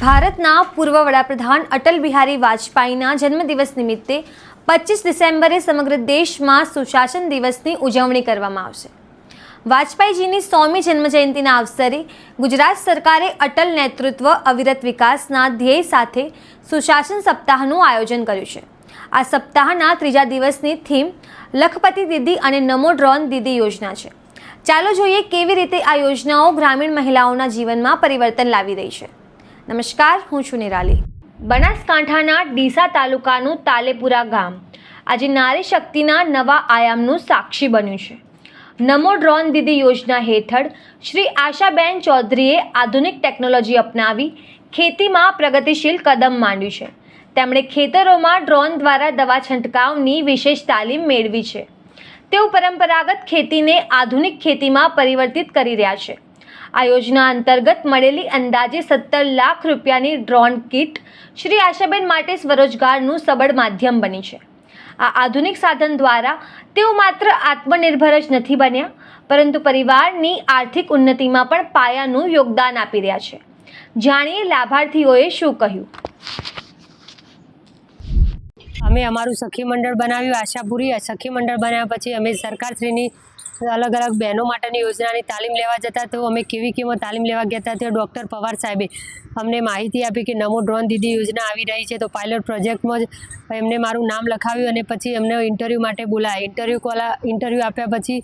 ભારતના પૂર્વ વડાપ્રધાન અટલ બિહારી વાજપેયીના જન્મદિવસ નિમિત્તે 25 ડિસેમ્બરે સમગ્ર દેશમાં સુશાસન દિવસની ઉજવણી કરવામાં આવશે। વાજપેયીજીની 100મી જન્મજયંતિના અવસરે ગુજરાત સરકારે અટલ નેતૃત્વ અવિરત વિકાસના ધ્યેય સાથે સુશાસન સપ્તાહનું આયોજન કર્યું છે। આ સપ્તાહના ત્રીજા દિવસની થીમ લખપતિ દીદી અને નમો ડ્રોન દીદી યોજના છે। ચાલો જોઈએ કેવી રીતે આ યોજનાઓ ગ્રામીણ મહિલાઓના જીવનમાં પરિવર્તન લાવી રહી છે। નમસ્કાર, હું છું નિરાલી। બનાસકાંઠાના ડીસા તાલુકાનું તાલેપુરા ગામ આજે નારી શક્તિના નવા આયામનું સાક્ષી બન્યું છે। નમો ડ્રોન દીદી યોજના હેઠળ શ્રી આશાબેન ચૌધરીએ આધુનિક ટેકનોલોજી અપનાવી ખેતીમાં પ્રગતિશીલ કદમ માંડ્યું છે। તેમણે ખેતરોમાં ડ્રોન દ્વારા દવા છંટકાવની વિશેષ તાલીમ મેળવી છે। તેઓ પરંપરાગત ખેતીને આધુનિક ખેતીમાં પરિવર્તિત કરી રહ્યા છે। આ યોજના અંતર્ગત મળેલી અંદાજે 17 લાખ રૂપિયાની ડ્રોન કિટ શ્રી આશાબેન માટે સ્વરોજગારનું સબળ માધ્યમ બની છે। આ આધુનિક સાધન દ્વારા તેઓ માત્ર આત્મનિર્ભર જ નથી બન્યા, પરંતુ પરિવારની આર્થિક ઉન્નતિમાં પણ પાયાનું યોગદાન આપી રહ્યા છે। જાણીએ લાભાર્થીઓએ શું કહ્યું। અમે અમારું સખી મંડળ બનાવ્યું આશાપુરી। સખી મંડળ બનાવ્યા પછી અમે સરકારશ્રીની અલગ અલગ બહેનો માટેની યોજનાની તાલીમ લેવા જતા તો અમે કેવીકેમાં તાલીમ લેવા ગયા હતા, તો ડૉક્ટર પવાર સાહેબે અમને માહિતી આપી કે નમો ડ્રોન દીદી યોજના આવી રહી છે। તો પાયલોટ પ્રોજેક્ટમાં જ એમને મારું નામ લખાવ્યું અને પછી એમને ઇન્ટરવ્યૂ માટે બોલાયા। ઇન્ટરવ્યૂ આપ્યા પછી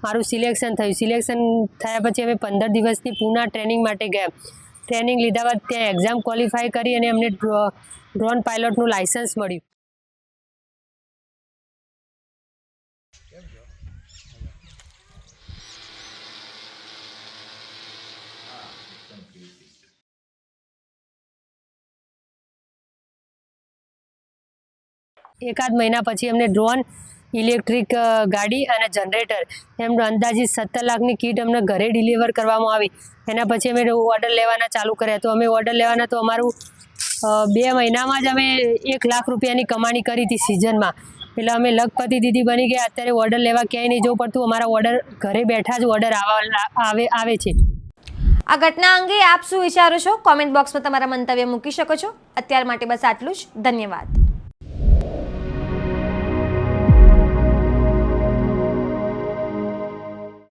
મારું સિલેક્શન થયું। સિલેક્શન થયા પછી અમે 15 દિવસની પૂના ટ્રેનિંગ માટે ગયા। ટ્રેનિંગ લીધા બાદ ત્યાં એક્ઝામ ક્વોલિફાય કરી અને અમને ડ્રોન પાયલોટનું લાઇસન્સ મળ્યું। એકાદ મહિના પછી અમને ડ્રોન, ઇલેક્ટ્રિક ગાડી અને જનરેટર એમ અંદાજિત 17 લાખની કીટ અમને ઘરે ડિલિવર કરવામાં આવી। એના પછી અમે ઓર્ડર લેવાના ચાલુ કર્યા। તો અમે ઓર્ડર લેવાના તો અમારું 2 મહિનામાં જ અમે 1 લાખ રૂપિયાની કમાણી કરી હતી સિઝનમાં। એટલે અમે લખપતિ દીદી બની ગયા। અત્યારે ઓર્ડર લેવા ક્યાંય નહીં જવું પડતું, અમારા ઓર્ડર ઘરે બેઠા જ ઓર્ડર આવે છે। આ ઘટના અંગે આપ શું વિચારો છો? કોમેન્ટ બોક્સમાં તમારા મંતવ્ય મૂકી શકો છો। અત્યાર માટે બસ આટલું જ। ધન્યવાદ।